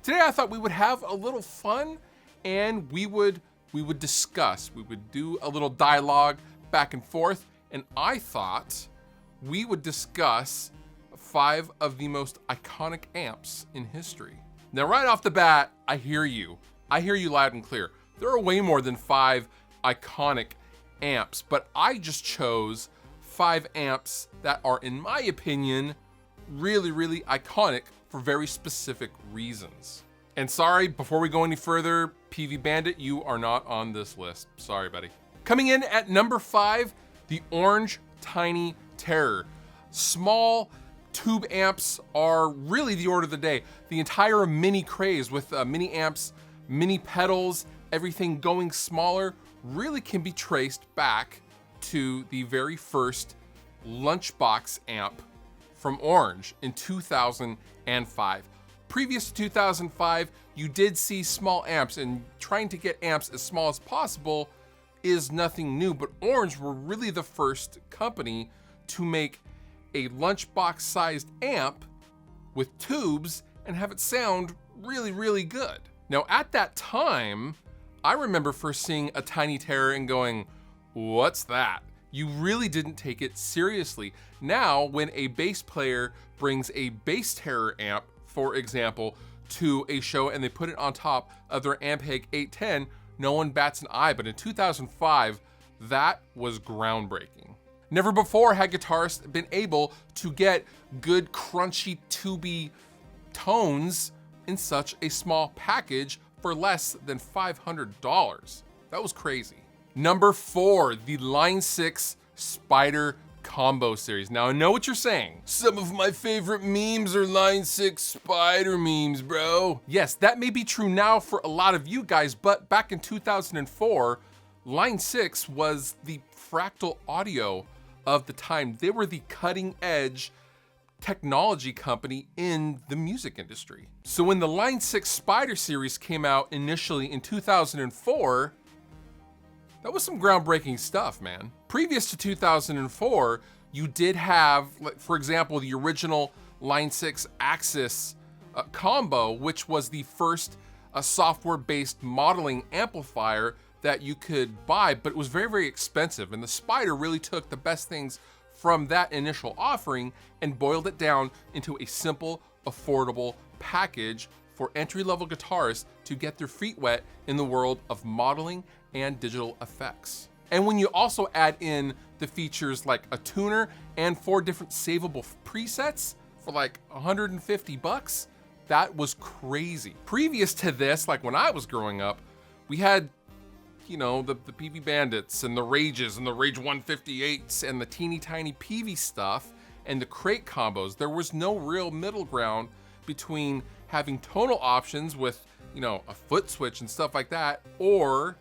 Today I thought we would have a little fun and we would discuss, we would do a little dialogue back and forth, and I thought we would discuss 5 of the most iconic amps in history. Now, right off the bat, I hear you loud and clear. There are way more than 5 iconic amps, but I just chose 5 amps that are, in my opinion, really, really iconic for very specific reasons. And sorry, before we go any further, Peavey Bandit, you are not on this list. Sorry, buddy. Coming in at number 5, the Orange Tiny Terror. Small tube amps are really the order of the day. The entire mini craze with mini amps, mini pedals, everything going smaller really can be traced back to the very first lunchbox amp from Orange in 2005. Previous to 2005, you did see small amps, and trying to get amps as small as possible is nothing new, but Orange were really the first company to make a lunchbox sized amp with tubes and have it sound really, really good. Now at that time, I remember first seeing a Tiny Terror and going, what's that? You really didn't take it seriously. Now, when a bass player brings a Bass Terror amp, for example, to a show and they put it on top of their Ampeg 810, no one bats an eye, but in 2005, that was groundbreaking. Never before had guitarists been able to get good, crunchy, tubey tones in such a small package for less than $500. That was crazy. Number 4, the Line 6 Spider Combo Series. Now I know what you're saying. Some of my favorite memes are Line 6 Spider memes, bro. Yes, that may be true now for a lot of you guys, but back in 2004, Line 6 was the fractal audio of the time. They were the cutting edge technology company in the music industry. So when the Line 6 Spider series came out initially in 2004, that was some groundbreaking stuff, man. Previous to 2004, you did have, like, for example, the original Line 6 Axis combo, which was the first software-based modeling amplifier that you could buy, but it was very, very expensive. And the Spider really took the best things from that initial offering and boiled it down into a simple, affordable package for entry-level guitarists to get their feet wet in the world of modeling and digital effects. And when you also add in the features like a tuner and 4 different savable presets for like $150, that was crazy. Previous to this, like when I was growing up, we had, you know, the Peavey Bandits and the Rages and the Rage 158s and the teeny tiny Peavey stuff and the crate combos. There was no real middle ground between having tonal options with, you know, a foot switch and stuff like that, or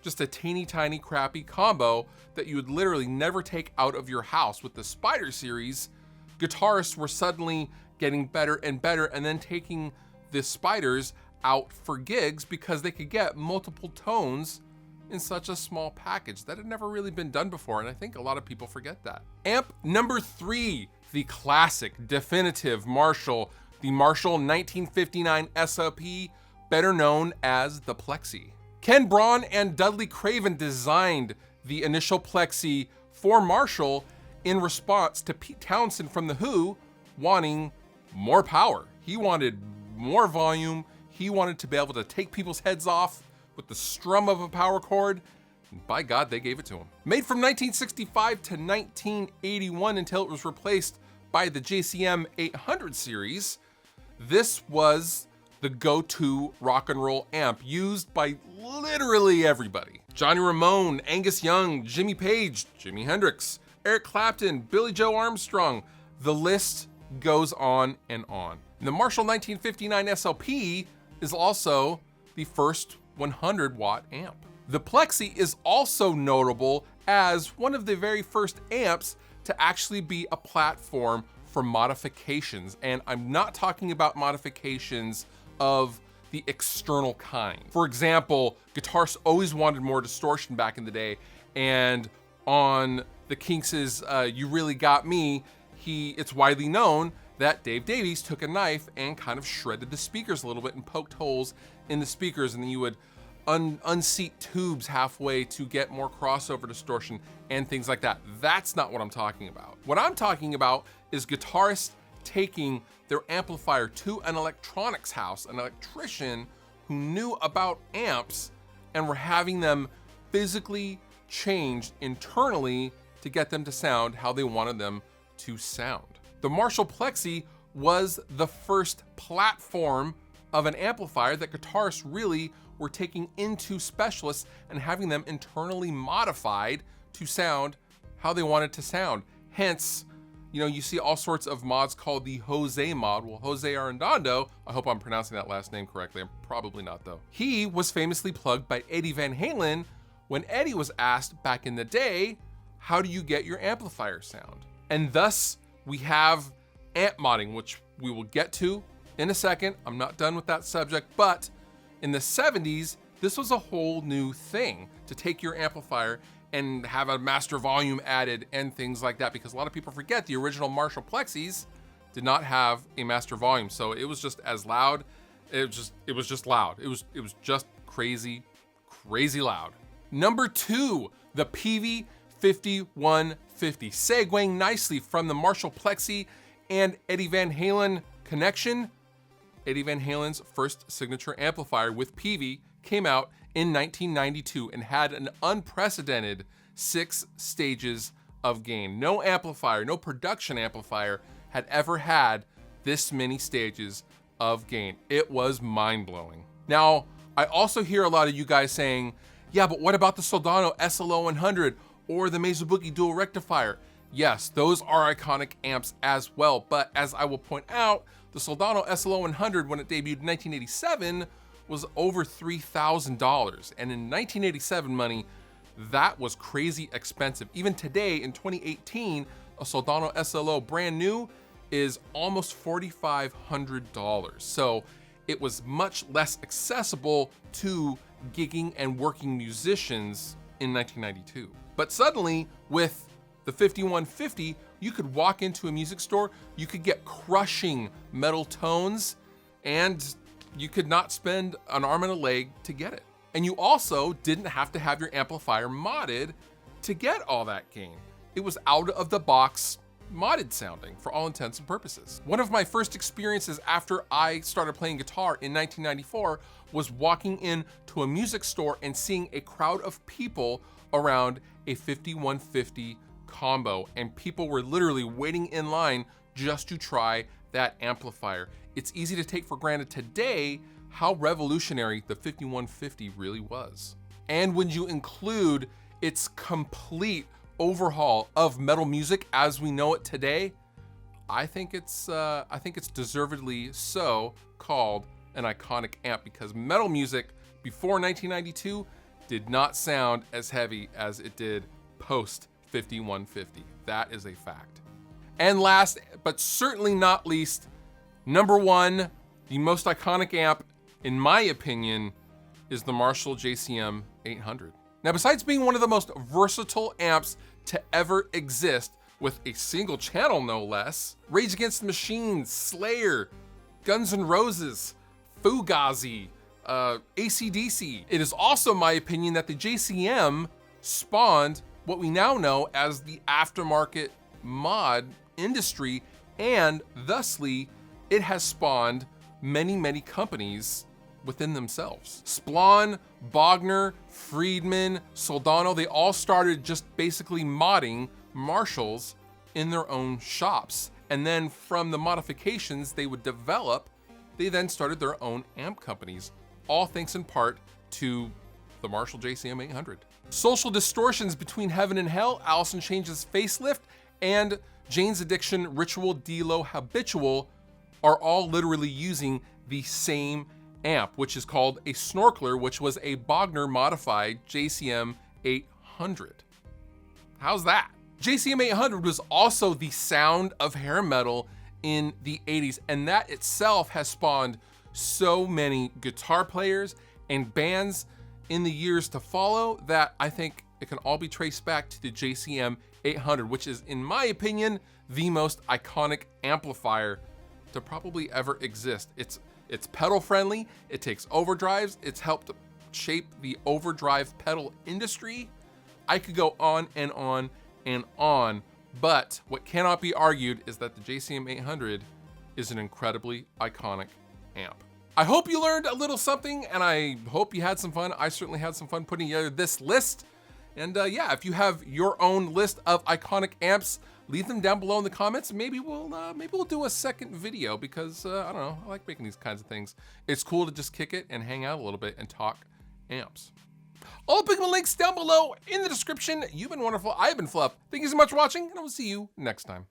just a teeny tiny crappy combo that you would literally never take out of your house. With the Spider series, guitarists were suddenly getting better and better and then taking the Spiders out for gigs because they could get multiple tones in such a small package. That had never really been done before, and I think a lot of people forget that. Amp number 3, the classic, definitive Marshall, the Marshall 1959 SLP, better known as the Plexi. Ken Braun and Dudley Craven designed the initial Plexi for Marshall in response to Pete Townsend from The Who wanting more power. He wanted more volume. He wanted to be able to take people's heads off with the strum of a power chord. And by God, they gave it to him. Made from 1965 to 1981 until it was replaced by the JCM 800 series, this was the go-to rock and roll amp used by literally everybody. Johnny Ramone, Angus Young, Jimmy Page, Jimi Hendrix, Eric Clapton, Billy Joe Armstrong. The list goes on and on. And the Marshall 1959 SLP is also the first 100 watt amp. The Plexi is also notable as one of the very first amps to actually be a platform for modifications. And I'm not talking about modifications of the external kind. For example, guitarists always wanted more distortion back in the day, and on the Kinks' You Really Got Me, it's widely known that Dave Davies took a knife and kind of shredded the speakers a little bit and poked holes in the speakers, and then you would unseat tubes halfway to get more crossover distortion and things like that. That's not what I'm talking about. What I'm talking about is guitarists taking their amplifier to an electronics house, an electrician who knew about amps, and were having them physically changed internally to get them to sound how they wanted them to sound. The Marshall Plexi was the first platform of an amplifier that guitarists really were taking into specialists and having them internally modified to sound how they wanted to sound. Hence, you see all sorts of mods called the Jose mod. Well, Jose Arredondo, I hope I'm pronouncing that last name correctly. I'm probably not though. He was famously plugged by Eddie Van Halen when Eddie was asked back in the day, how do you get your amplifier sound? And thus we have amp modding, which we will get to in a second. I'm not done with that subject, but in the 70s, this was a whole new thing to take your amplifier and have a master volume added and things like that, because a lot of people forget the original Marshall Plexis did not have a master volume. So it was just as loud. It was just loud. It was just crazy loud. Number 2, the Peavey 5150. Segueing nicely from the Marshall Plexi and Eddie Van Halen connection, Eddie Van Halen's first signature amplifier with Peavey came out in 1992 and had an unprecedented 6 stages of gain. No amplifier, no production amplifier had ever had this many stages of gain. It was mind-blowing. Now, I also hear a lot of you guys saying, yeah, but what about the Soldano SLO 100 or the Mesa Boogie Dual Rectifier? Yes, those are iconic amps as well, but as I will point out, the Soldano SLO 100, when it debuted in 1987, was over $3,000. And in 1987 money, that was crazy expensive. Even today, in 2018, a Soldano SLO brand new is almost $4,500. So it was much less accessible to gigging and working musicians in 1992. But suddenly, with the 5150, you could walk into a music store, you could get crushing metal tones, and you could not spend an arm and a leg to get it. And you also didn't have to have your amplifier modded to get all that gain. It was out of the box modded sounding for all intents and purposes. One of my first experiences after I started playing guitar in 1994 was walking into a music store and seeing a crowd of people around a 5150 combo, and people were literally waiting in line just to try that amplifier. It's easy to take for granted today how revolutionary the 5150 really was. And when you include its complete overhaul of metal music as we know it today, I think it's deservedly so called an iconic amp, because metal music before 1992 did not sound as heavy as it did post 5150. That is a fact. And last, but certainly not least, number 1, the most iconic amp, in my opinion, is the Marshall JCM 800. Now, besides being one of the most versatile amps to ever exist, with a single channel no less, Rage Against the Machine, Slayer, Guns N' Roses, Fugazi, AC/DC. It is also my opinion that the JCM spawned what we now know as the aftermarket mod industry, and thusly it has spawned many companies within themselves. Splon, Bogner, Friedman, Soldano, they all started just basically modding Marshalls in their own shops. And then from the modifications they would develop, they then started their own amp companies, all thanks in part to the Marshall JCM 800. Social Distortions, Between Heaven and Hell, Alice in Chains' Facelift, and Jane's Addiction, Ritual, D-Lo, Habitual are all literally using the same amp, which is called a Snorkeler, which was a Bogner modified JCM 800. How's that? JCM 800 was also the sound of hair metal in the 80s, and that itself has spawned so many guitar players and bands in the years to follow that I think it can all be traced back to the JCM 800, which is, in my opinion, the most iconic amplifier to probably ever exist. It's pedal friendly, it takes overdrives, it's helped shape the overdrive pedal industry. I could go on and on and on, but what cannot be argued is that the JCM 800 is an incredibly iconic amp. I hope you learned a little something, and I hope you had some fun. I certainly had some fun putting together this list. And yeah, if you have your own list of iconic amps, leave them down below in the comments. Maybe we'll do a second video because I don't know, I like making these kinds of things. It's cool to just kick it and hang out a little bit and talk amps. All the links down below in the description. You've been wonderful. I've been Fluff. Thank you so much for watching, and I will see you next time.